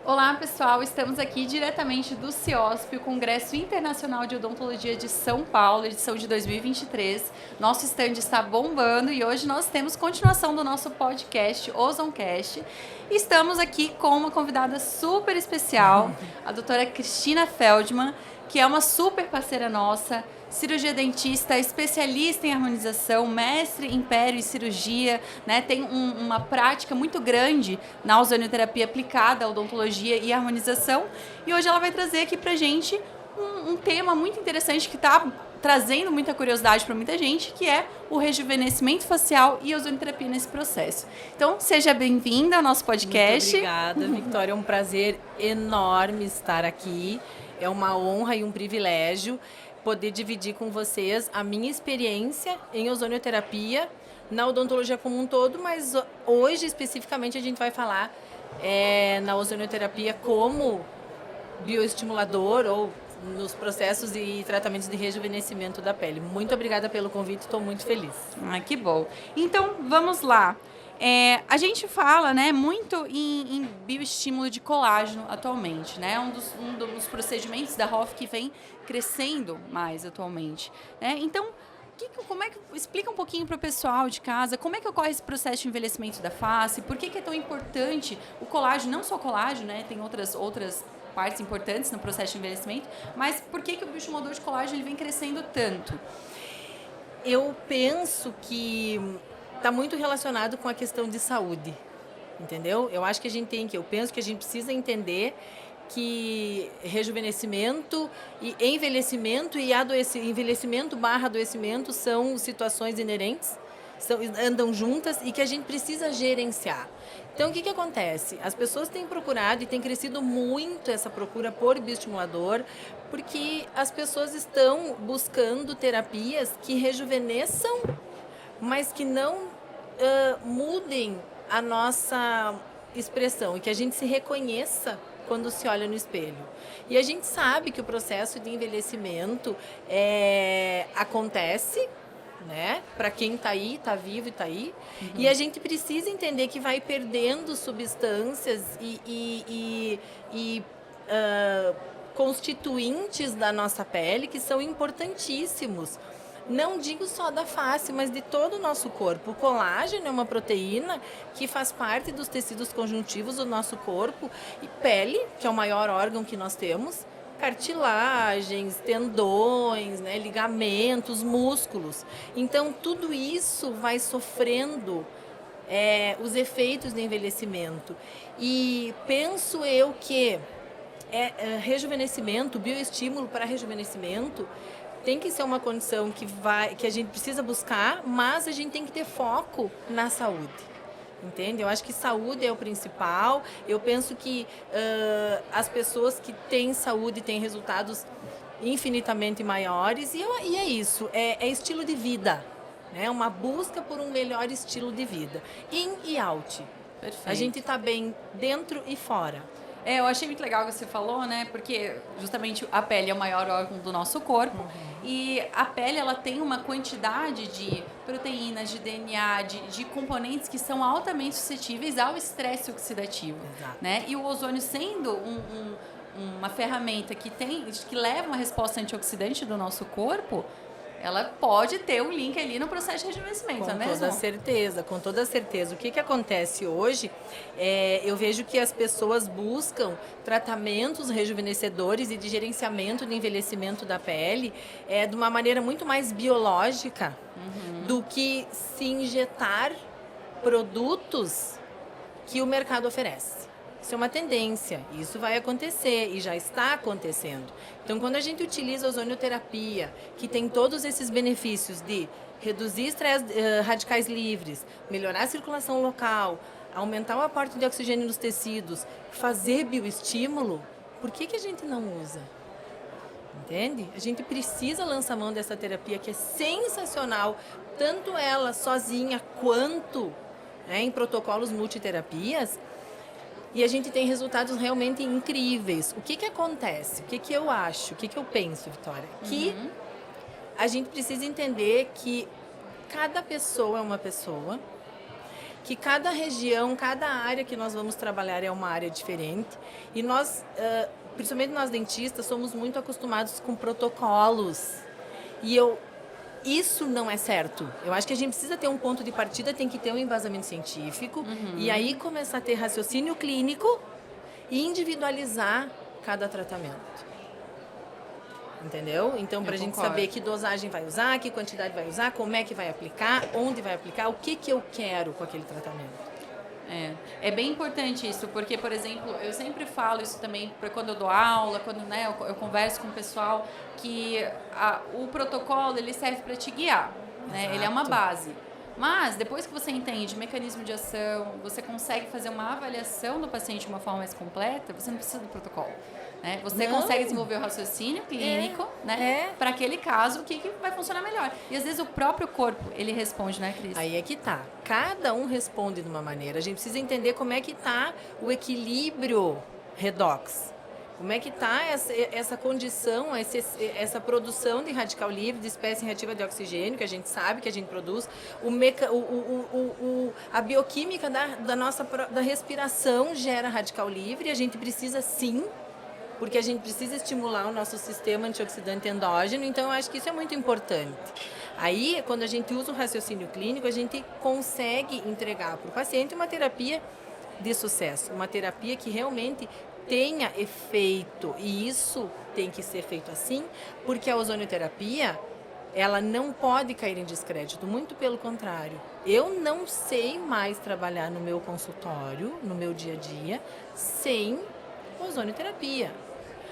Olá pessoal, estamos aqui diretamente do CIOSP, o Congresso Internacional de Odontologia de São Paulo, edição de 2023. Nosso stand está bombando e hoje nós temos continuação do nosso podcast, Ozoncast. Estamos aqui com uma convidada super especial, a doutora Cristina Feldman, que é uma super parceira nossa, cirurgia dentista, especialista em harmonização, mestre em pério e cirurgia, né? Tem uma prática muito grande na ozonioterapia aplicada à odontologia e harmonização. E hoje ela vai trazer aqui pra gente um tema muito interessante que está trazendo muita curiosidade para muita gente, que é o rejuvenescimento facial e ozonioterapia nesse processo. Então, seja bem-vinda ao nosso podcast. Muito obrigada, Victoria. É um prazer enorme estar aqui. É uma honra e um privilégio poder dividir com vocês a minha experiência em ozonioterapia na odontologia como um todo, mas hoje especificamente a gente vai falar na ozonioterapia como bioestimulador ou nos processos e tratamentos de rejuvenescimento da pele. Muito obrigada pelo convite, estou muito feliz. Que bom. Então, vamos lá. A gente fala, né, muito em bioestímulo de colágeno atualmente, né? Um dos procedimentos da ROF que vem crescendo mais atualmente, né? Então, explica um pouquinho para o pessoal de casa como é que ocorre esse processo de envelhecimento da face, por que é tão importante o colágeno, não só colágeno, né? Tem outras partes importantes no processo de envelhecimento, mas por que o bioestimulador de colágeno ele vem crescendo tanto? Eu penso que está muito relacionado com a questão de saúde, entendeu? Eu penso que a gente precisa entender que rejuvenescimento e envelhecimento e envelhecimento / adoecimento são situações inerentes, andam juntas e que a gente precisa gerenciar. Então, o que acontece? As pessoas têm procurado e tem crescido muito essa procura por bioestimulador, porque as pessoas estão buscando terapias que rejuvenesçam, mas que não mudem a nossa expressão e que a gente se reconheça quando se olha no espelho. E a gente sabe que o processo de envelhecimento acontece, né? Para quem está aí, está vivo e está aí. Uhum. E a gente precisa entender que vai perdendo substâncias e constituintes da nossa pele que são importantíssimos. Não digo só da face, mas de todo o nosso corpo. O colágeno é uma proteína que faz parte dos tecidos conjuntivos do nosso corpo. E pele, que é o maior órgão que nós temos, cartilagens, tendões, né, ligamentos, músculos. Então, tudo isso vai sofrendo os efeitos do envelhecimento. E penso eu que rejuvenescimento, bioestímulo para rejuvenescimento, tem que ser uma condição que a gente precisa buscar, mas a gente tem que ter foco na saúde. Entende? Eu acho que saúde é o principal. Eu penso que as pessoas que têm saúde têm resultados infinitamente maiores. E é isso, é estilo de vida. Né? Uma busca por um melhor estilo de vida. In e out. Perfeito. A gente está bem dentro e fora. Eu achei muito legal o que você falou, né? Porque justamente a pele é o maior órgão do nosso corpo. Uhum. E a pele, ela tem uma quantidade de proteínas, de DNA, de componentes que são altamente suscetíveis ao estresse oxidativo. Exato. Né? E o ozônio sendo uma ferramenta que leva uma resposta antioxidante do nosso corpo, ela pode ter um link ali no processo de rejuvenescimento, não é mesmo? Com toda certeza. O que acontece hoje, eu vejo que as pessoas buscam tratamentos rejuvenescedores e de gerenciamento do envelhecimento da pele de uma maneira muito mais biológica do que se injetar produtos que o mercado oferece. Isso é uma tendência, isso vai acontecer e já está acontecendo. Então, quando a gente utiliza a ozonioterapia, que tem todos esses benefícios de reduzir estresse radicais livres, melhorar a circulação local, aumentar o aporte de oxigênio nos tecidos, fazer bioestímulo, por que a gente não usa? Entende? A gente precisa lançar mão dessa terapia que é sensacional, tanto ela sozinha quanto em protocolos multiterapias. E a gente tem resultados realmente incríveis. O que acontece? O que eu acho? O que eu penso, Vitória? Que a gente precisa entender que cada pessoa é uma pessoa, que cada região, cada área que nós vamos trabalhar é uma área diferente. E nós, principalmente nós dentistas, somos muito acostumados com protocolos. E isso não é certo. Eu acho que a gente precisa ter um ponto de partida, tem que ter um embasamento científico, e aí começar a ter raciocínio clínico e individualizar cada tratamento. Entendeu? Então, para a gente saber que dosagem vai usar, que quantidade vai usar, como é que vai aplicar, onde vai aplicar, o que eu quero com aquele tratamento. É bem importante isso, porque, por exemplo, eu sempre falo isso também quando eu dou aula, quando eu converso com o pessoal, que o protocolo ele serve para te guiar, né? Ele é uma base. Mas, depois que você entende o mecanismo de ação, você consegue fazer uma avaliação do paciente de uma forma mais completa, você não precisa do protocolo. Né? Você consegue desenvolver o raciocínio clínico, né? Para aquele caso, o que vai funcionar melhor. E, às vezes, o próprio corpo, ele responde, né, Cris? Aí é que tá. Cada um responde de uma maneira. A gente precisa entender como é que tá o equilíbrio redox. Como é que está essa condição, essa produção de radical livre, de espécie reativa de oxigênio, que a gente sabe que a gente produz, a bioquímica da respiração gera radical livre, a gente precisa sim, porque a gente precisa estimular o nosso sistema antioxidante endógeno, então eu acho que isso é muito importante. Aí, quando a gente usa o raciocínio clínico, a gente consegue entregar para o paciente uma terapia de sucesso, uma terapia que realmente tenha efeito, e isso tem que ser feito assim, porque a ozonioterapia, ela não pode cair em descrédito, muito pelo contrário. Eu não sei mais trabalhar no meu consultório, no meu dia a dia, sem ozonioterapia.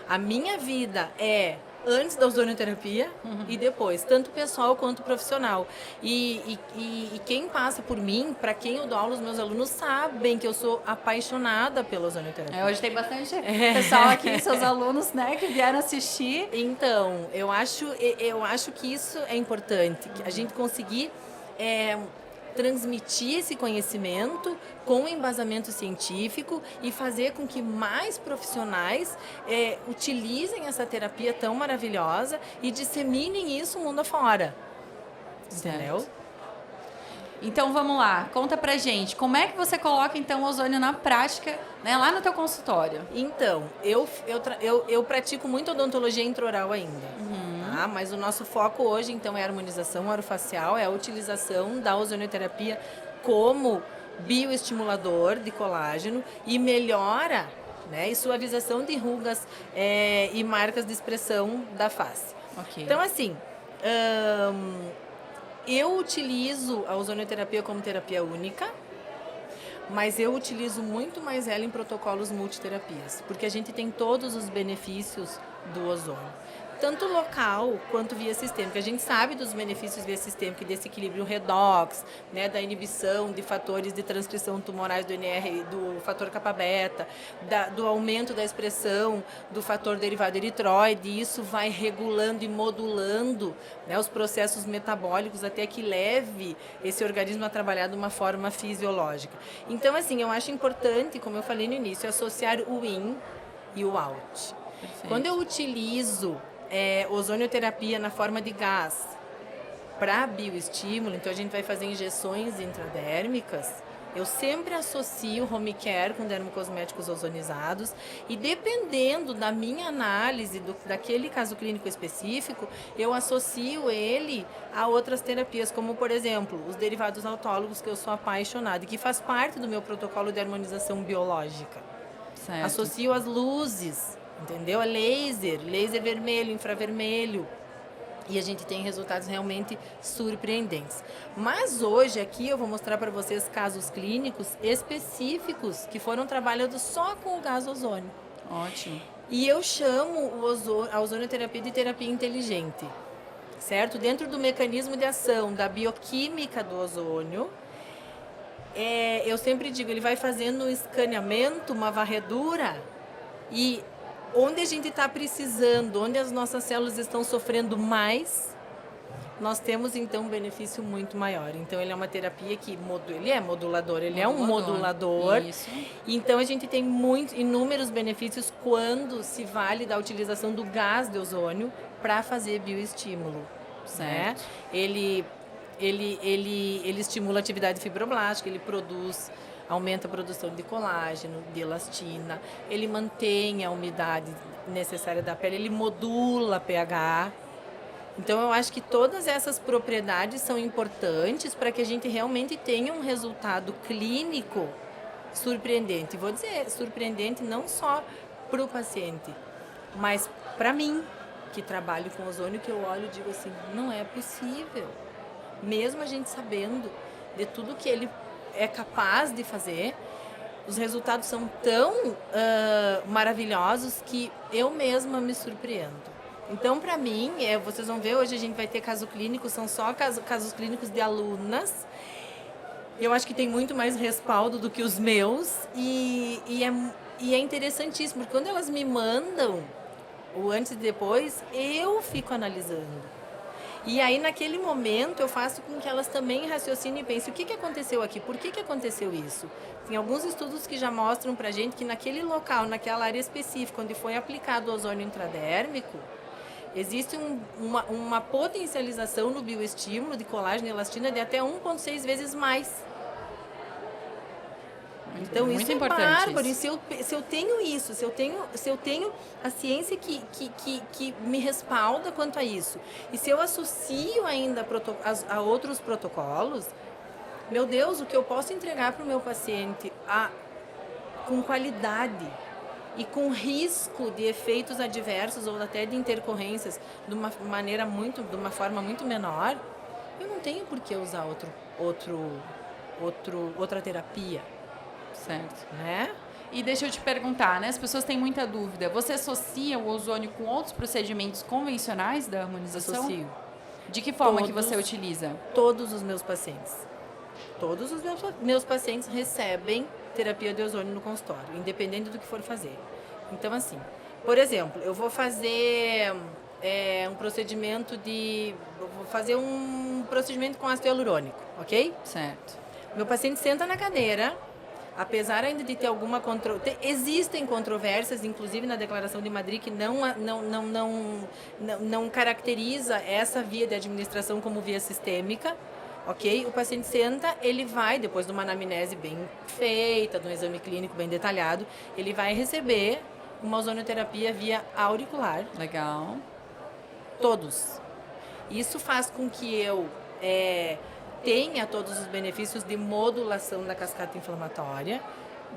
A minha vida é antes da ozonioterapia e depois, tanto pessoal quanto profissional. E quem passa por mim, para quem eu dou aula, os meus alunos sabem que eu sou apaixonada pela ozonioterapia. Hoje tem bastante pessoal aqui, seus alunos, né, que vieram assistir. Então, eu acho que isso é importante, que a gente conseguir transmitir esse conhecimento com embasamento científico e fazer com que mais profissionais utilizem essa terapia tão maravilhosa e disseminem isso mundo afora. Entendeu? Então vamos lá, conta pra gente, como é que você coloca então o ozônio na prática, né, lá no teu consultório? Então, eu pratico muito odontologia intraoral ainda, tá? Mas o nosso foco hoje então é a harmonização orofacial, é a utilização da ozonioterapia como bioestimulador de colágeno e melhora, né, e suavização de rugas e marcas de expressão da face. Okay. Então assim, eu utilizo a ozonioterapia como terapia única, mas eu utilizo muito mais ela em protocolos multiterapias, porque a gente tem todos os benefícios do ozônio, tanto local quanto via sistêmica. A gente sabe dos benefícios via sistêmica, desse equilíbrio redox, né, da inibição de fatores de transcrição tumorais do NR, do fator kappa-beta, do aumento da expressão do fator derivado eritroide, e isso vai regulando e modulando, né, os processos metabólicos até que leve esse organismo a trabalhar de uma forma fisiológica. Então, assim, eu acho importante, como eu falei no início, associar o in e o out. Perfeito. Quando eu utilizo ozonioterapia na forma de gás para bioestímulo, então a gente vai fazer injeções intradérmicas, eu sempre associo o home care com dermocosméticos ozonizados e dependendo da minha análise daquele caso clínico específico, eu associo ele a outras terapias, como por exemplo, os derivados autólogos, que eu sou apaixonada e que faz parte do meu protocolo de harmonização biológica. Certo. Associo as luzes, entendeu? A laser vermelho, infravermelho. E a gente tem resultados realmente surpreendentes. Mas hoje aqui eu vou mostrar para vocês casos clínicos específicos que foram trabalhados só com o gás ozônio. Ótimo. E eu chamo a ozonioterapia de terapia inteligente, certo? Dentro do mecanismo de ação da bioquímica do ozônio, eu sempre digo, ele vai fazendo um escaneamento, uma varredura, e onde a gente está precisando, onde as nossas células estão sofrendo mais, nós temos então um benefício muito maior. Então ele é uma terapia que ele é modulador, ele é um modulador. Isso. Então a gente tem inúmeros benefícios quando se vale da utilização do gás de ozônio para fazer bioestímulo. Certo. Né? ele estimula a atividade fibroblástica, ele aumenta a produção de colágeno, de elastina, ele mantém a umidade necessária da pele, ele modula pH. Então, eu acho que todas essas propriedades são importantes para que a gente realmente tenha um resultado clínico surpreendente. Vou dizer, surpreendente não só para o paciente, mas para mim, que trabalho com ozônio, que eu olho e digo assim, não é possível. Mesmo a gente sabendo de tudo que ele é capaz de fazer, os resultados são tão maravilhosos que eu mesma me surpreendo. Então, para mim, vocês vão ver, hoje a gente vai ter caso clínico, são só casos clínicos de alunas. Eu acho que tem muito mais respaldo do que os meus e é interessantíssimo, porque quando elas me mandam o antes e depois, eu fico analisando. E aí, naquele momento, eu faço com que elas também raciocinem e pensem o que aconteceu aqui, por que aconteceu isso. Tem alguns estudos que já mostram pra gente que naquele local, naquela área específica, onde foi aplicado o ozônio intradérmico, existe uma potencialização no bioestímulo de colágeno e elastina de até 1,6 vezes mais. Então, muito isso é importante bárbaro. isso. E se eu tenho isso, se eu tenho a ciência que me respalda quanto a isso, e se eu associo ainda a outros protocolos, meu Deus, o que eu posso entregar para o meu paciente com qualidade e com risco de efeitos adversos ou até de intercorrências de uma forma muito menor, eu não tenho por que usar outra terapia. Certo. Né? E deixa eu te perguntar, né? As pessoas têm muita dúvida. Você associa o ozônio com outros procedimentos convencionais da harmonização? Associo. De que forma que você utiliza? Todos os meus pacientes. Todos os meus pacientes recebem terapia de ozônio no consultório, independente do que for fazer. Então, assim, por exemplo, eu vou fazer um procedimento com ácido hialurônico, ok? Certo. Meu paciente senta na cadeira, apesar ainda de ter existem controvérsias, inclusive na Declaração de Madrid, que não caracteriza essa via de administração como via sistêmica, ok? O paciente senta, ele vai, depois de uma anamnese bem feita, de um exame clínico bem detalhado, ele vai receber uma ozonioterapia via auricular. Legal. Todos. Isso faz com que eu tenha todos os benefícios de modulação da cascata inflamatória,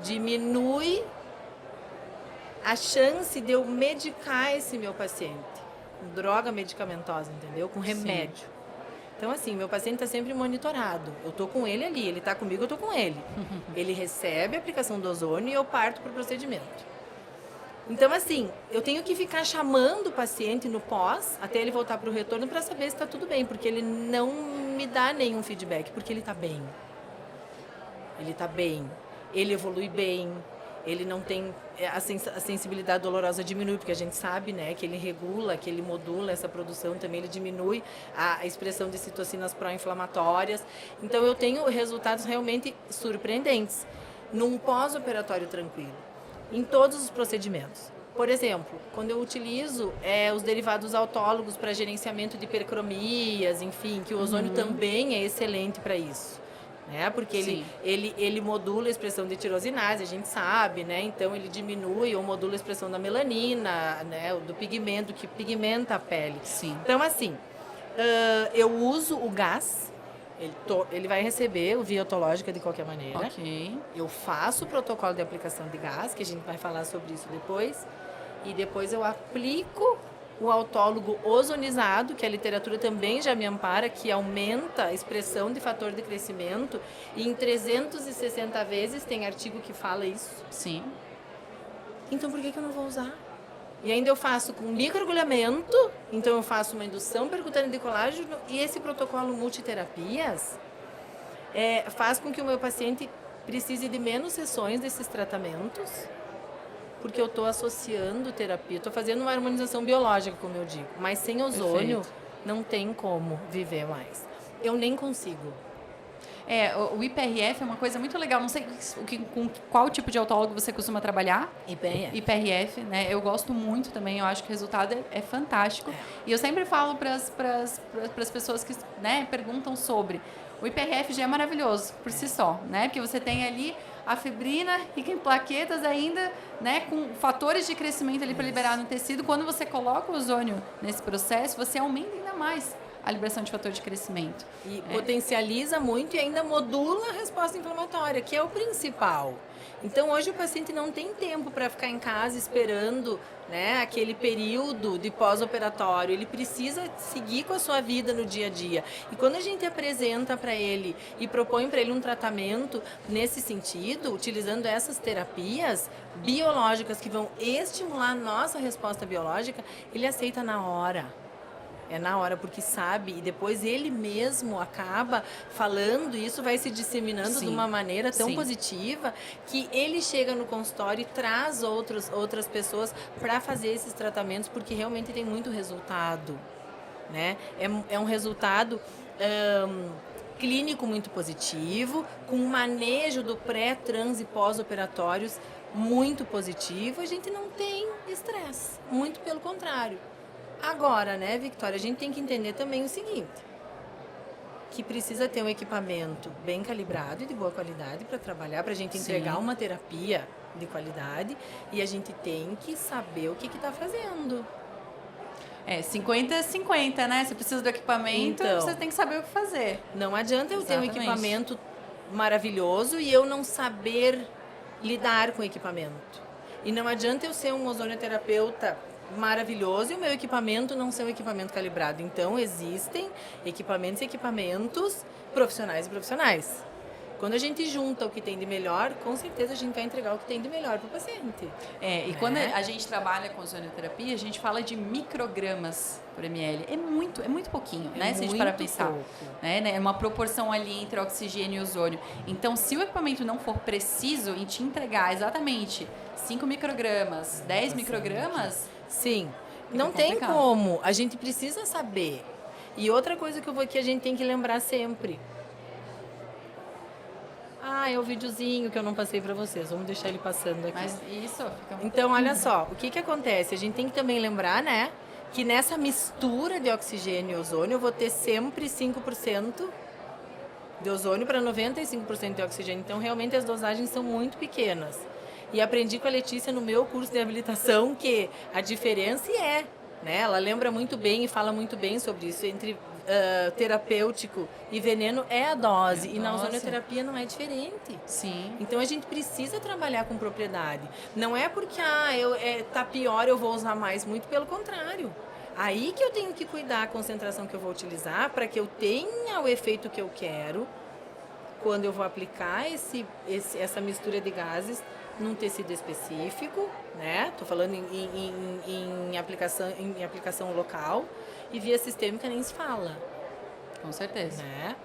diminui a chance de eu medicar esse meu paciente com droga medicamentosa, entendeu? Com remédio. Sim. Então, assim, meu paciente está sempre monitorado. Eu estou com ele ali, ele está comigo, eu estou com ele. Ele recebe a aplicação do ozônio e eu parto para o procedimento. Então, assim, eu tenho que ficar chamando o paciente no pós, até ele voltar para o retorno, para saber se está tudo bem, porque ele não me dá nenhum feedback, porque ele está bem. Ele está bem, ele evolui bem, ele não tem... A sensibilidade dolorosa diminui, porque a gente sabe, né, que ele regula, que ele modula essa produção também, ele diminui a expressão de citocinas pró-inflamatórias. Então, eu tenho resultados realmente surpreendentes num pós-operatório tranquilo, em todos os procedimentos. Por exemplo, quando eu utilizo os derivados autólogos para gerenciamento de hipercromias, enfim, que o ozônio também é excelente para isso, né? Porque ele modula a expressão de tirosinase, a gente sabe, né? Então ele diminui ou modula a expressão da melanina, né? Do pigmento, que pigmenta a pele. Sim. Então, assim, eu uso o gás. Ele vai receber o via otológica de qualquer maneira. Ok. Eu faço o protocolo de aplicação de gás, que a gente vai falar sobre isso depois. E depois eu aplico o autólogo ozonizado, que a literatura também já me ampara, que aumenta a expressão de fator de crescimento. E em 360 vezes tem artigo que fala isso. Sim. Então por que eu não vou usar? E ainda eu faço com microagulhamento, então eu faço uma indução percutânea de colágeno, e esse protocolo multiterapias faz com que o meu paciente precise de menos sessões desses tratamentos, porque eu estou associando terapia, estou fazendo uma harmonização biológica, como eu digo, mas sem ozônio não tem como viver mais. Eu nem consigo. O IPRF é uma coisa muito legal. Não sei com qual tipo de autólogo você costuma trabalhar. IPRF. IPRF, né? Eu gosto muito também. Eu acho que o resultado é fantástico. E eu sempre falo para as pessoas que, né, perguntam sobre. O IPRF já é maravilhoso por si só, né? Porque você tem ali a fibrina rica em plaquetas ainda, né, com fatores de crescimento ali para liberar no tecido. Quando você coloca o ozônio nesse processo, você aumenta ainda mais a liberação de fator de crescimento. E potencializa muito e ainda modula a resposta inflamatória, que é o principal. Então, hoje o paciente não tem tempo para ficar em casa esperando, né, aquele período de pós-operatório. Ele precisa seguir com a sua vida no dia a dia. E quando a gente apresenta para ele e propõe para ele um tratamento nesse sentido, utilizando essas terapias biológicas que vão estimular a nossa resposta biológica, ele aceita na hora. É na hora, porque sabe, e depois ele mesmo acaba falando, e isso vai se disseminando de uma maneira tão positiva, que ele chega no consultório e traz outras pessoas para fazer esses tratamentos, porque realmente tem muito resultado, né? É um resultado clínico muito positivo, com um manejo do pré, trans e pós-operatórios muito positivo. A gente não tem estresse, muito pelo contrário. Agora, né, Victoria, a gente tem que entender também o seguinte, que precisa ter um equipamento bem calibrado e de boa qualidade para trabalhar, para a gente entregar uma terapia de qualidade, e a gente tem que saber o que está fazendo. 50-50, né? Você precisa do equipamento, então, você tem que saber o que fazer. Não adianta eu ter um equipamento maravilhoso e eu não saber lidar com o equipamento. E não adianta eu ser um ozonioterapeuta maravilhoso e o meu equipamento não ser um equipamento calibrado. Então, existem equipamentos e equipamentos profissionais e profissionais. Quando a gente junta o que tem de melhor, com certeza a gente vai entregar o que tem de melhor para o paciente. E quando a gente trabalha com ozonioterapia, a gente fala de microgramas por ml. É muito pouquinho, né? Se a gente parar para pensar. É uma proporção ali entre oxigênio e ozônio. Então, se o equipamento não for preciso em te entregar exatamente 5 microgramas, 10 microgramas... Sim, não tem como. A gente precisa saber. E outra coisa que a gente tem que lembrar sempre. É o videozinho que eu não passei para vocês. Vamos deixar ele passando aqui. Mas isso fica muito... Então, olha só, o que acontece? A gente tem que também lembrar, né, que nessa mistura de oxigênio e ozônio, eu vou ter sempre 5% de ozônio para 95% de oxigênio. Então, realmente, as dosagens são muito pequenas. E aprendi com a Letícia no meu curso de habilitação que a diferença né? Ela lembra muito bem e fala muito bem sobre isso. Entre terapêutico e veneno é a dose. E na ozonioterapia não é diferente. Sim. Então a gente precisa trabalhar com propriedade. Não é porque tá pior, eu vou usar mais. Muito pelo contrário. Aí que eu tenho que cuidar a concentração que eu vou utilizar para que eu tenha o efeito que eu quero quando eu vou aplicar essa mistura de gases num tecido específico, né? Tô falando em aplicação local, e via sistêmica nem se fala. Com certeza. Né?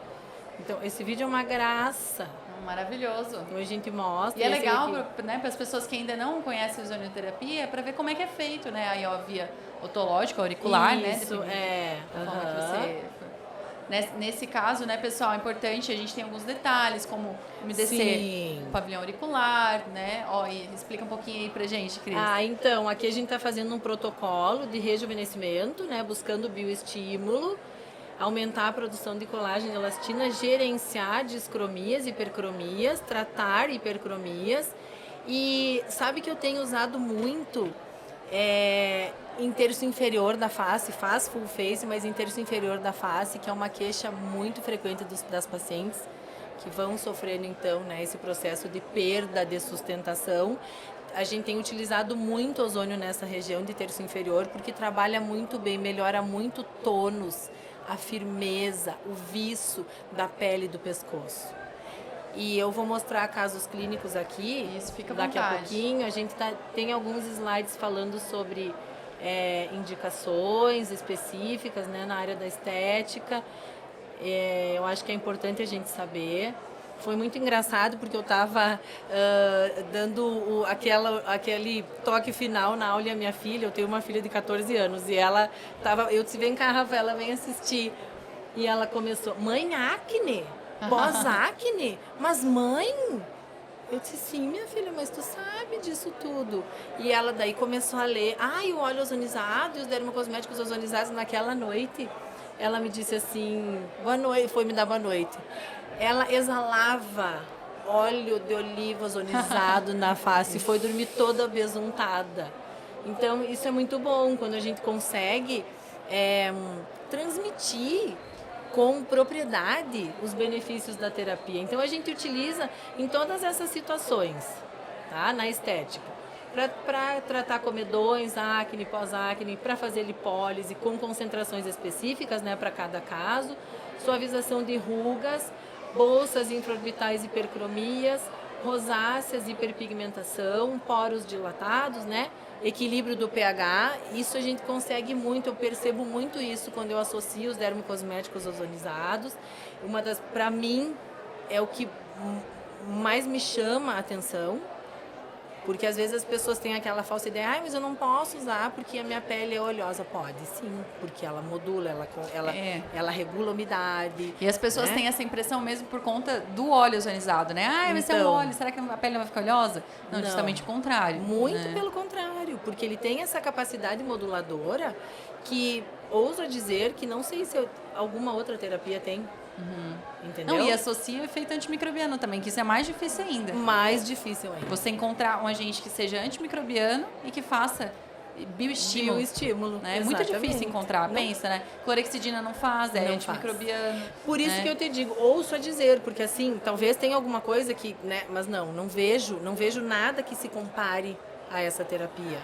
Então, esse vídeo é uma graça. Maravilhoso. Então, a gente mostra. E é legal, né, para as pessoas que ainda não conhecem a ozonioterapia, para ver como é que é feito, né? Aí, ó, via otológica, auricular, né? Isso, Nesse caso, né, pessoal, é importante, a gente tem alguns detalhes, como umedecer o pavilhão auricular, né? E explica um pouquinho aí pra gente, Cris. Então, aqui a gente está fazendo um protocolo de rejuvenescimento, né? Buscando bioestímulo, aumentar a produção de colágeno e elastina, gerenciar discromias, hipercromias, tratar hipercromias. E sabe que eu tenho usado muito em terço inferior da face, faz full face, mas em terço inferior da face, que é uma queixa muito frequente das pacientes que vão sofrendo, então, né, esse processo de perda de sustentação. A gente tem utilizado muito ozônio nessa região de terço inferior, porque trabalha muito bem, melhora muito o tônus, a firmeza, o viço da pele do pescoço. E eu vou mostrar casos clínicos aqui. Isso, fica à daqui vontade. a pouquinho. A gente tem alguns slides falando sobre indicações específicas, né, na área da estética. Eu acho que é importante a gente saber. Foi muito engraçado porque eu estava dando aquele toque final na aula e a minha filha, eu tenho uma filha de 14 anos, e ela estava, eu disse, vem cá, Rafaela, vem assistir. E ela começou, mãe, acne? Pós-acne? Mas mãe... Eu disse, sim, minha filha, mas tu sabe disso tudo. E ela daí começou a ler, o óleo ozonizado e os dermocosméticos ozonizados naquela noite. Ela me disse assim, boa noite, foi me dar boa noite. Ela exalava óleo de oliva ozonizado na face e foi dormir toda besuntada. Então, isso é muito bom, quando a gente consegue transmitir com propriedade os benefícios da terapia. Então, a gente utiliza em todas essas situações, tá? Na estética. Para tratar comedões, acne, pós-acne, para fazer lipólise com concentrações específicas, né, para cada caso, suavização de rugas, bolsas infraorbitais hipercromias, rosáceas, hiperpigmentação, poros dilatados, né? Equilíbrio do pH, isso a gente consegue muito, eu percebo muito isso quando eu associo os dermocosméticos ozonizados. Para mim, é o que mais me chama a atenção, porque às vezes as pessoas têm aquela falsa ideia, mas eu não posso usar porque a minha pele é oleosa. Pode sim, porque ela modula, ela regula a umidade. E as pessoas têm essa impressão mesmo por conta do óleo ozonizado, né? Mas é um óleo, será que a pele não vai ficar oleosa? Não, justamente o contrário. Muito pelo contrário, porque ele tem essa capacidade moduladora que ouso dizer que não sei se alguma outra terapia tem. Entendeu? Não, e associa o efeito antimicrobiano também, que isso é mais difícil ainda. Mais difícil ainda. Você encontrar um agente que seja antimicrobiano e que faça bioestímulo. Bioestímulo, né? É muito difícil encontrar, pensa, né? Clorexidina não faz, é antimicrobiano. Por isso que eu te digo, ouço a dizer, porque assim, talvez tenha alguma coisa que, né? Mas não vejo nada que se compare a essa terapia.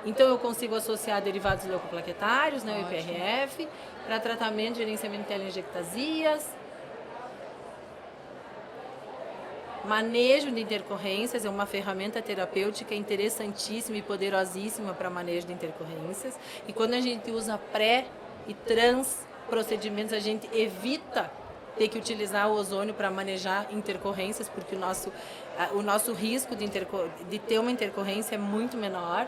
Então, eu consigo associar derivados leucoplaquetários, né, o IPRF, para tratamento e gerenciamento de telangiectasias, manejo de intercorrências, é uma ferramenta terapêutica interessantíssima e poderosíssima para manejo de intercorrências. E quando a gente usa pré e trans procedimentos, a gente evita ter que utilizar o ozônio para manejar intercorrências, porque o nosso risco de ter uma intercorrência é muito menor.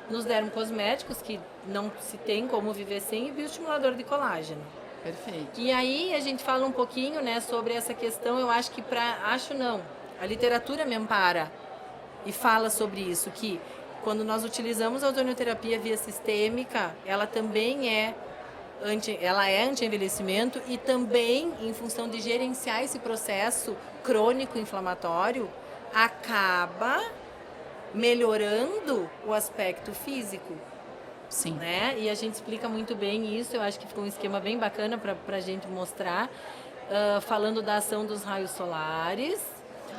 Nos dermocosméticos, que não se tem como viver sem, e bioestimulador de colágeno. Perfeito. E aí a gente fala um pouquinho, né, sobre essa questão, eu acho que a literatura me ampara e fala sobre isso, que quando nós utilizamos a ozonioterapia via sistêmica, ela também é anti-envelhecimento e também, em função de gerenciar esse processo crônico inflamatório, acaba melhorando o aspecto físico. Sim. Né? E a gente explica muito bem isso, eu acho que ficou um esquema bem bacana para a gente mostrar, falando da ação dos raios solares.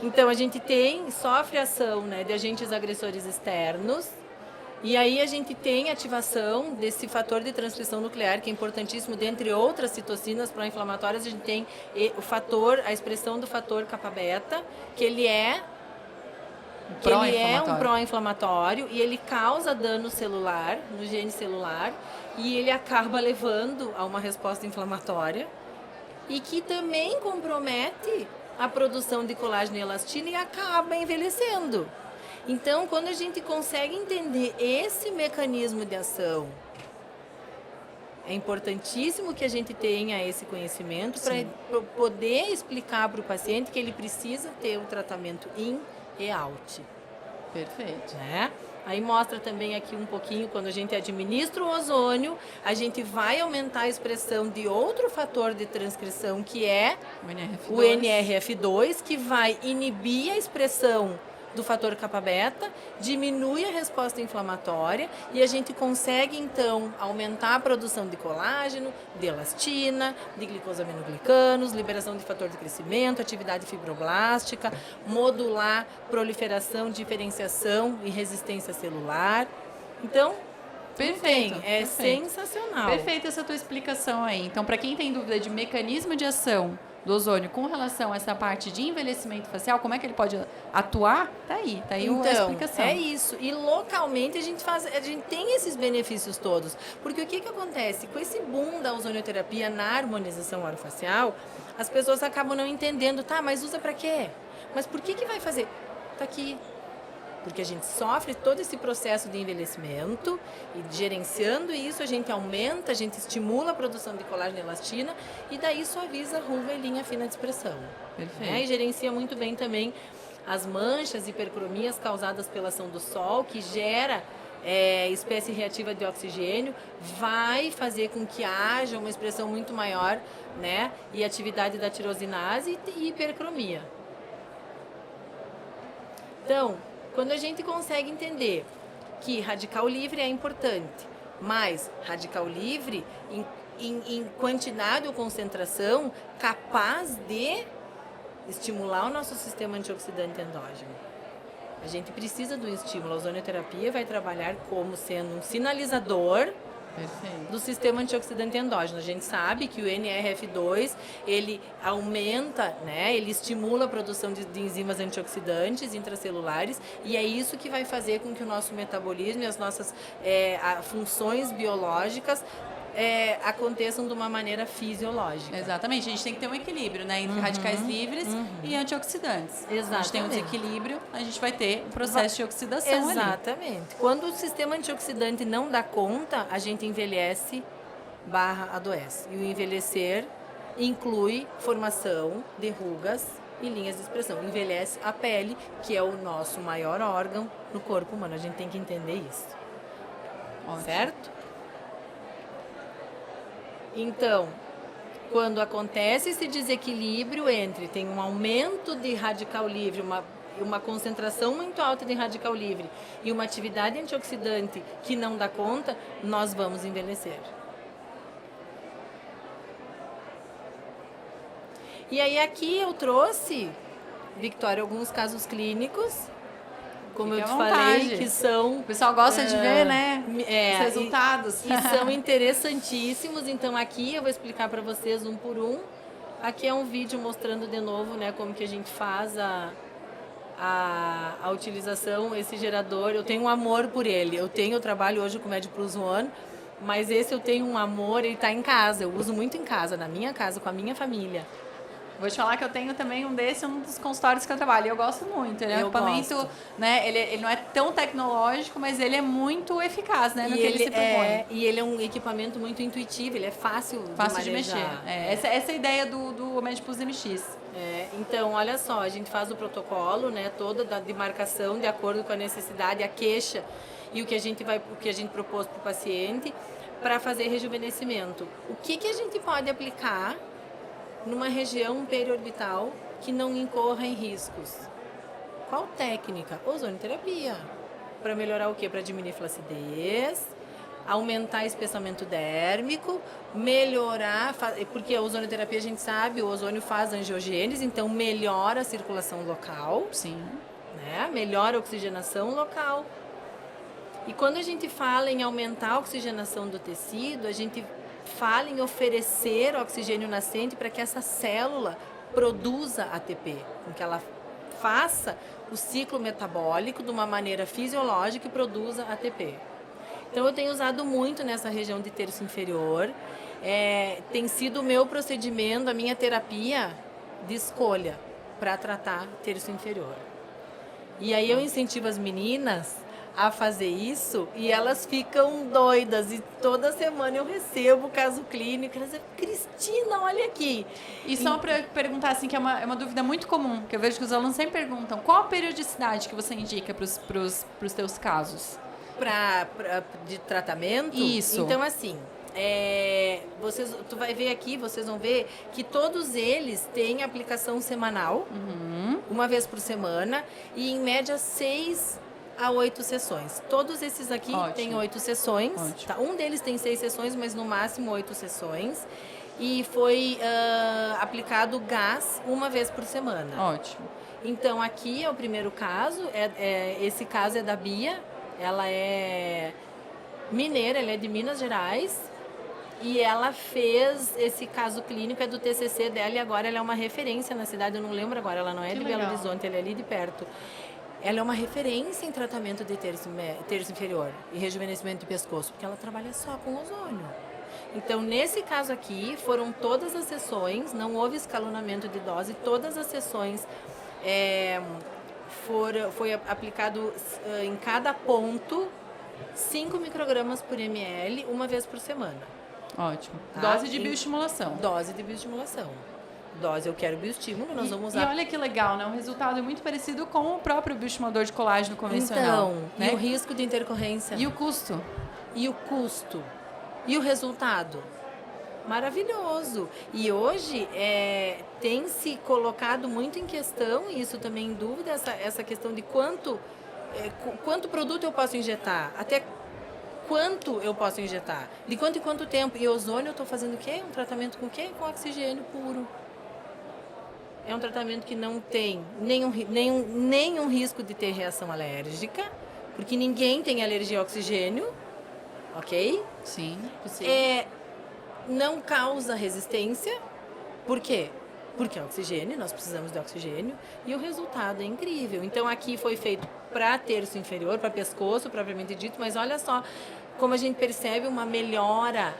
Então, a gente sofre ação, né, de agentes agressores externos, e aí a gente tem ativação desse fator de transcrição nuclear, que é importantíssimo, dentre outras citocinas pró-inflamatórias, a gente tem a expressão do fator kappa-beta, que ele é um pró-inflamatório e ele causa dano celular, no gene celular, e ele acaba levando a uma resposta inflamatória e que também compromete a produção de colágeno e elastina e acaba envelhecendo. Então, quando a gente consegue entender esse mecanismo de ação, é importantíssimo que a gente tenha esse conhecimento para poder explicar para o paciente que ele precisa ter o tratamento in e out. Perfeito. Né? Aí mostra também aqui um pouquinho, quando a gente administra o ozônio, a gente vai aumentar a expressão de outro fator de transcrição, que é o NRF2, que vai inibir a expressão do fator kappa-beta, diminui a resposta inflamatória e a gente consegue, então, aumentar a produção de colágeno, de elastina, de glicosaminoglicanos, liberação de fator de crescimento, atividade fibroblástica, modular proliferação, diferenciação e resistência celular. Então, perfeito. Sensacional. Perfeita essa tua explicação aí. Então, para quem tem dúvida de mecanismo de ação do ozônio com relação a essa parte de envelhecimento facial, como é que ele pode atuar? Tá aí então, a explicação. É isso. E localmente a gente tem esses benefícios todos. Porque o que acontece? Com esse boom da ozonioterapia na harmonização orofacial, as pessoas acabam não entendendo, mas usa para quê? Mas por que vai fazer? Tá aqui. Porque a gente sofre todo esse processo de envelhecimento e gerenciando isso a gente aumenta, a gente estimula a produção de colágeno e elastina e daí suaviza a ruga e linha fina de expressão. Perfeito. Né? E gerencia muito bem também as manchas, hipercromias causadas pela ação do sol, que gera espécie reativa de oxigênio, vai fazer com que haja uma expressão muito maior, né? E atividade da tirosinase e hipercromia. Então, quando a gente consegue entender que radical livre é importante, mas radical livre em quantidade ou concentração capaz de estimular o nosso sistema antioxidante endógeno. A gente precisa do estímulo. A ozonioterapia vai trabalhar como sendo um sinalizador do sistema antioxidante endógeno. A gente sabe que o NRF2, ele aumenta, né, ele estimula a produção de enzimas antioxidantes intracelulares e é isso que vai fazer com que o nosso metabolismo e as nossas funções biológicas aconteçam de uma maneira fisiológica. Exatamente, a gente tem que ter um equilíbrio, né, entre radicais livres e antioxidantes. Exatamente. A gente tem um desequilíbrio, a gente vai ter um processo de oxidação ali. Exatamente. Quando o sistema antioxidante não dá conta, a gente envelhece / adoece. E o envelhecer inclui formação de rugas e linhas de expressão. Envelhece a pele, que é o nosso maior órgão no corpo humano. A gente tem que entender isso. Ótimo. Certo? Então, quando acontece esse desequilíbrio entre tem um aumento de radical livre, uma concentração muito alta de radical livre e uma atividade antioxidante que não dá conta, nós vamos envelhecer. E aí aqui eu trouxe, Victoria, alguns casos clínicos, como eu te falei, que são... O pessoal gosta de ver, né, os resultados. E são interessantíssimos. Então, aqui eu vou explicar para vocês um por um. Aqui é um vídeo mostrando de novo, né, como que a gente faz a utilização, esse gerador. Eu tenho um amor por ele. Eu trabalho hoje com o Med Plus One, mas esse eu tenho um amor, ele está em casa. Eu uso muito em casa, na minha casa, com a minha família. Vou te falar que eu tenho também um dos consultórios que eu trabalho. E eu gosto muito. Ele é um equipamento, né? Ele não é tão tecnológico, mas ele é muito eficaz, né? No que ele se propõe. E ele é um equipamento muito intuitivo, ele é fácil de mexer. Essa é a ideia do Med Plus MX. Então, olha só, a gente faz o protocolo, né? Toda da demarcação de acordo com a necessidade, a queixa e o que a gente propôs para o paciente para fazer rejuvenescimento. O que a gente pode aplicar numa região periorbital que não incorra em riscos? Qual técnica? Ozonioterapia. Para melhorar o quê? Para diminuir flacidez, aumentar espessamento dérmico, melhorar... Porque a ozonioterapia, a gente sabe, o ozônio faz angiogênese, então melhora a circulação local. Sim. Né? Melhora a oxigenação local. E quando a gente fala em aumentar a oxigenação do tecido, a gente fala em oferecer oxigênio nascente para que essa célula produza ATP, com que ela faça o ciclo metabólico de uma maneira fisiológica e produza ATP. Então, eu tenho usado muito nessa região de terço inferior. Tem sido o meu procedimento, a minha terapia de escolha para tratar terço inferior. E aí eu incentivo as meninas a fazer isso e elas ficam doidas e toda semana eu recebo o caso clínico, elas dizem, Cristina, olha aqui. E só para perguntar, assim, que é uma dúvida muito comum, que eu vejo que os alunos sempre perguntam, qual a periodicidade que você indica para os teus casos? De tratamento? Isso. Então, assim, tu vai ver aqui, vocês vão ver que todos eles têm aplicação semanal, uma vez por semana, e em média 6 a 8 sessões. Todos esses aqui têm 8 sessões. Tá? Um deles tem 6 sessões, mas no máximo 8 sessões. E foi aplicado gás uma vez por semana. Ótimo. Então, aqui é o primeiro caso. Esse caso é da Bia. Ela é mineira, ela é de Minas Gerais. E ela fez esse caso clínico, é do TCC dela, e agora ela é uma referência na cidade. Eu não lembro agora, ela não é de Belo Horizonte, ela é ali de perto. Ela é uma referência em tratamento de terço inferior e rejuvenescimento de pescoço, porque ela trabalha só com ozônio. Então, nesse caso aqui, foram todas as sessões, não houve escalonamento de dose, todas as sessões foi aplicado em cada ponto 5 microgramas por ml, uma vez por semana. Ótimo. Tá? Dose de bioestimulação. Dose de bioestimulação. Dose, eu quero bioestímulo, nós vamos usar... E olha que legal, né? Um resultado muito parecido com o próprio bioestimulador de colágeno convencional. Então, né? E o risco de intercorrência? E o custo? E o custo? E o resultado? Maravilhoso. E hoje tem se colocado muito em questão, e isso também em dúvida, essa questão de quanto produto eu posso injetar, até quanto eu posso injetar, de quanto em quanto tempo. E ozônio eu estou fazendo o quê? Um tratamento com o quê? Com oxigênio puro. É um tratamento que não tem nenhum risco de ter reação alérgica, porque ninguém tem alergia ao oxigênio, ok? Sim, possível. Não causa resistência. Por quê? Porque é oxigênio, nós precisamos de oxigênio, e o resultado é incrível. Então, aqui foi feito para terço inferior, para pescoço, propriamente dito, mas olha só como a gente percebe uma melhora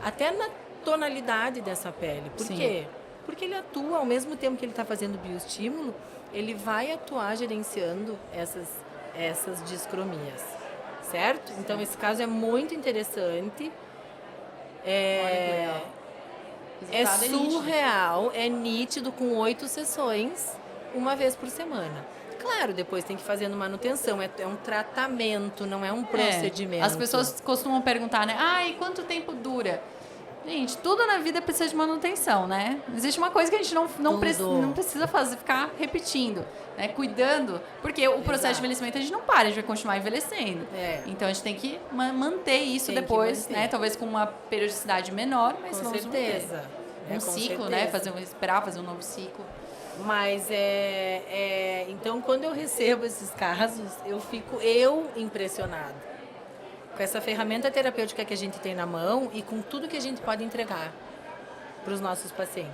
até na tonalidade dessa pele. Por quê? Porque ele atua, ao mesmo tempo que ele está fazendo bioestímulo, ele vai atuar gerenciando essas discromias, certo? Então, esse caso é muito interessante. É surreal, é nítido, com 8 sessões, uma vez por semana. Claro, depois tem que fazer manutenção, é um tratamento, não é um procedimento. As pessoas costumam perguntar, né? Ah, e quanto tempo dura? Gente, tudo na vida precisa de manutenção, né? Existe uma coisa que a gente não precisa fazer, ficar repetindo, né? Cuidando, porque o processo de envelhecimento a gente não para, a gente vai continuar envelhecendo. Então a gente tem que manter isso depois, né? Talvez com uma periodicidade menor, mas com certeza. Um ciclo, né? Esperar fazer um novo ciclo. Mas então quando eu recebo esses casos, eu fico impressionada com essa ferramenta terapêutica que a gente tem na mão e com tudo que a gente pode entregar para os nossos pacientes.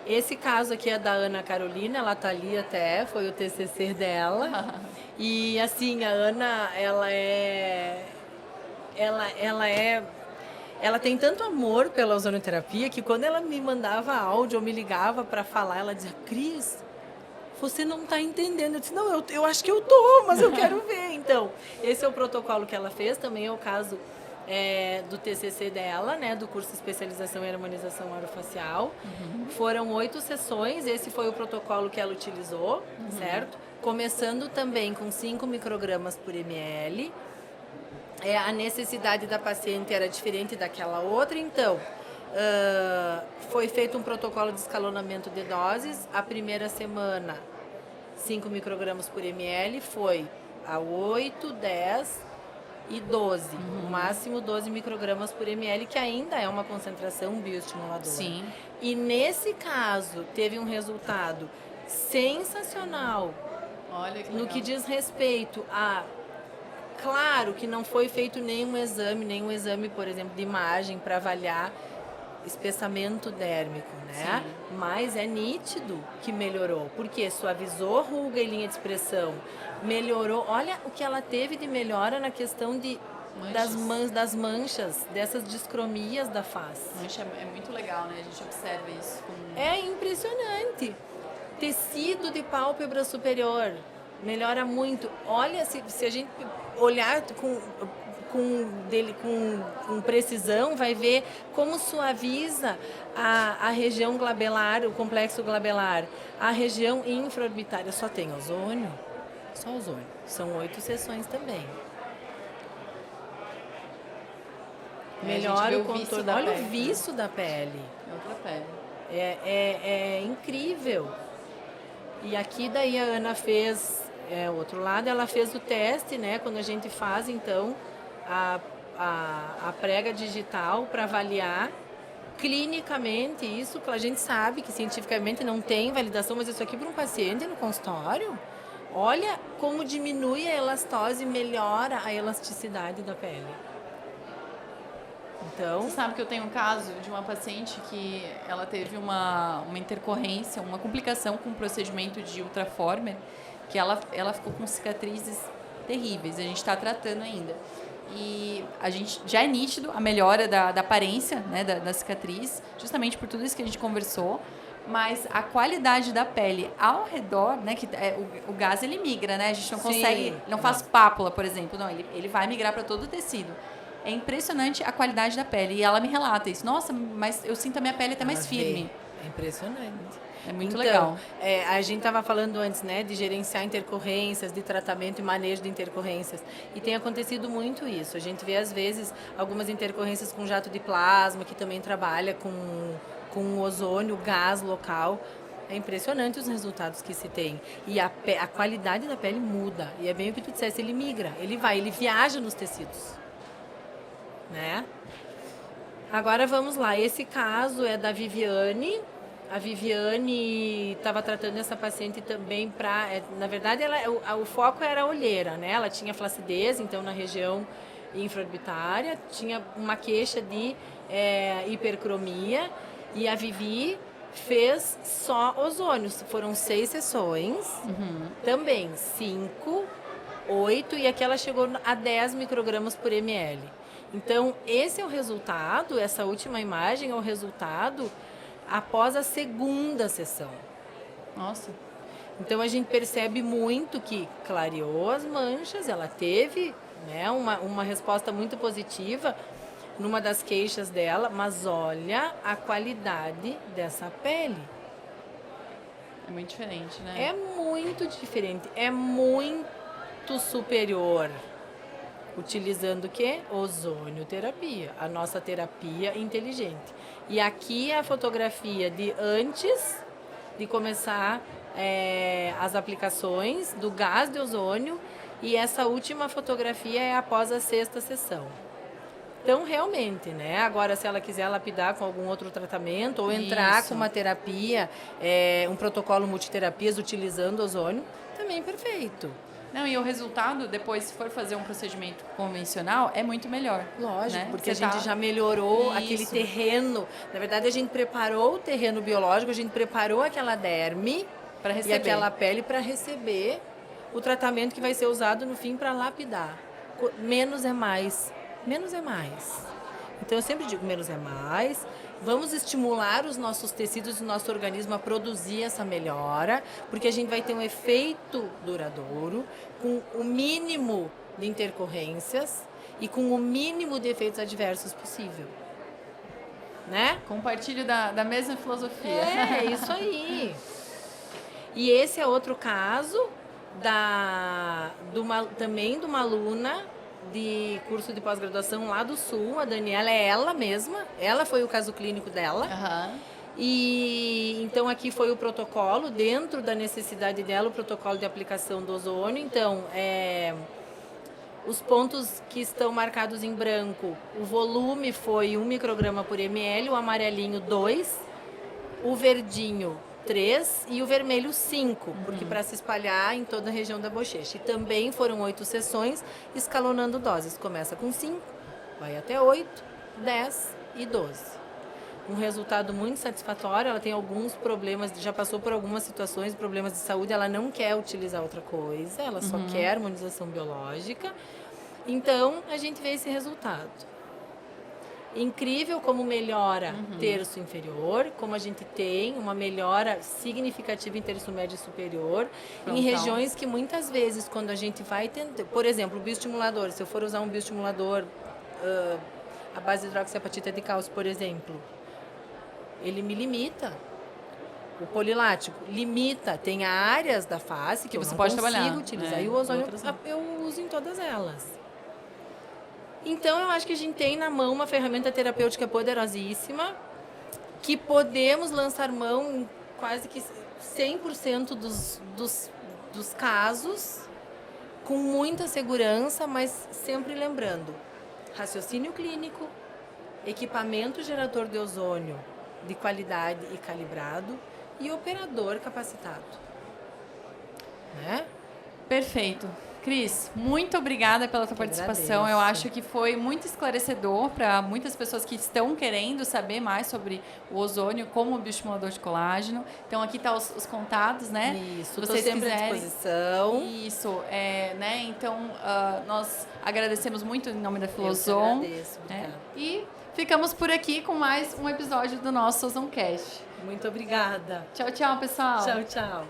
Esse caso aqui é da Ana Carolina, ela tá ali até, foi o TCC dela. E assim, a Ana, ela tem tanto amor pela ozonoterapia que quando ela me mandava áudio ou me ligava para falar, ela dizia: Cris, você não está entendendo. Eu disse: não, eu acho que eu tô, mas eu quero ver. Então, esse é o protocolo que ela fez, também é o caso do TCC dela, né, do curso de especialização em harmonização orofacial. Foram 8 sessões, esse foi o protocolo que ela utilizou, certo? Começando também com 5 microgramas por ml. A necessidade da paciente era diferente daquela outra, então foi feito um protocolo de escalonamento de doses. A primeira semana, 5 microgramas por ml, foi a 8, 10 e 12. O máximo 12 microgramas por ml, que ainda é uma concentração bioestimuladora. Sim. E nesse caso, teve um resultado sensacional. Olha que no legal. que diz respeito a... Claro que não foi feito nenhum exame, por exemplo, de imagem para avaliar espessamento dérmico, né? Sim. Mas é nítido que melhorou, porque suavizou ruga e linha de expressão, melhorou. Olha o que ela teve de melhora na questão das manchas, dessas discromias da face. Mancha é muito legal, né? A gente observa isso. É impressionante. Tecido de pálpebra superior melhora muito. Olha, se a gente olhar com precisão, vai ver como suaviza a região glabelar, o complexo glabelar, a região infraorbitária. Só tem ozônio? Só ozônio. São 8 sessões também. Melhora o contorno. Olha o viço da pele. É outra pele. É incrível. E aqui daí a Ana fez, o outro lado, ela fez o teste, né? Quando a gente faz, então, a prega digital para avaliar clinicamente isso, que a gente sabe que cientificamente não tem validação, mas isso aqui para um paciente no consultório, olha como diminui a elastose e melhora a elasticidade da pele. Então, você sabe que eu tenho um caso de uma paciente que ela teve uma intercorrência, uma complicação com o procedimento de Ultraformer, que ela ficou com cicatrizes terríveis, a gente está tratando ainda. E a gente já é nítido a melhora da aparência, né, da cicatriz, justamente por tudo isso que a gente conversou, Mas a qualidade da pele ao redor, né, que o gás ele migra, né? A gente não Sim. consegue, não faz pápula, por exemplo, não, ele vai migrar para todo o tecido. É impressionante a qualidade da pele e ela me relata isso. Nossa, mas eu sinto a minha pele até mais firme. É impressionante. É muito Então, legal. A gente estava falando antes, né, de gerenciar intercorrências, de tratamento e manejo de intercorrências. E tem acontecido muito isso. A gente vê, às vezes, algumas intercorrências com jato de plasma, que também trabalha com ozônio, gás local. É impressionante os resultados que se tem. E a qualidade da pele muda. E é bem o que tu disseste, ele migra, ele viaja nos tecidos. Né? Agora vamos lá. Esse caso é da Viviane. A Viviane estava tratando essa paciente também para... na verdade, o foco era a olheira, né? Ela tinha flacidez, então, na região infraorbitária. Tinha uma queixa de hipercromia. E a Vivi fez só ozônios. Foram 6 sessões. Também 5, 8 e aqui ela chegou a 10 microgramas por ml. Então, esse é o resultado, essa última imagem é o resultado após a segunda sessão. Nossa. Então, a gente percebe muito que clareou as manchas, ela teve, né, uma resposta muito positiva numa das queixas dela, mas olha a qualidade dessa pele. É muito diferente, né? É muito diferente, é muito superior. Utilizando o quê? Ozonioterapia, a nossa terapia inteligente. E aqui é a fotografia de antes de começar as aplicações do gás de ozônio e essa última fotografia é após a 6ª sessão. Então, realmente, né? Agora, se ela quiser lapidar com algum outro tratamento ou entrar com uma terapia, um protocolo multiterapias utilizando ozônio, também perfeito. Não, e o resultado, depois, se for fazer um procedimento convencional, é muito melhor. Lógico, né? porque a gente já melhorou aquele terreno. Na verdade, a gente preparou o terreno biológico, a gente preparou aquela derme e aquela pele para receber o tratamento que vai ser usado no fim para lapidar. Menos é mais. Menos é mais. Então, eu sempre digo, menos é mais. Vamos estimular os nossos tecidos e o nosso organismo a produzir essa melhora, porque a gente vai ter um efeito duradouro, com o mínimo de intercorrências e com o mínimo de efeitos adversos possível. Né? Compartilho da mesma filosofia. É isso aí. E esse é outro caso também de uma aluna de curso de pós-graduação lá do Sul, a Daniela é ela mesma, ela foi o caso clínico dela. E então aqui foi o protocolo, dentro da necessidade dela, o protocolo de aplicação do ozônio. Então, os pontos que estão marcados em branco, o volume foi 1 micrograma por ml, o amarelinho 2, o verdinho 3 e o vermelho 5, porque para se espalhar em toda a região da bochecha. E também foram 8 sessões, escalonando doses. Começa com 5, vai até 8, 10 e 12. Um resultado muito satisfatório, ela tem alguns problemas, já passou por algumas situações, problemas de saúde, ela não quer utilizar outra coisa, ela só quer harmonização biológica. Então, a gente vê esse resultado. Incrível como melhora terço inferior, como a gente tem uma melhora significativa em terço médio e superior, em regiões que muitas vezes, quando a gente vai tentar, por exemplo, o bioestimulador, se eu for usar um bioestimulador à base de hidroxiapatita de cálcio, por exemplo, ele me limita. O polilático limita, tem áreas da face que você pode consigo utilizar, e o ozônio eu uso em todas elas. Então, eu acho que a gente tem na mão uma ferramenta terapêutica poderosíssima, que podemos lançar mão em quase que 100% dos casos, com muita segurança, mas sempre lembrando, raciocínio clínico, equipamento gerador de ozônio de qualidade e calibrado e operador capacitado. Né? Perfeito. Cris, muito obrigada pela tua participação. Eu acho que foi muito esclarecedor para muitas pessoas que estão querendo saber mais sobre o ozônio como bioestimulador de colágeno. Então aqui tá os contatos, né? Isso, estou sempre à disposição. Isso, né? Então nós agradecemos muito em nome da Filozon. Eu agradeço, e ficamos por aqui com mais um episódio do nosso Ozoncast. Muito obrigada. Tchau, tchau, pessoal. Tchau, tchau.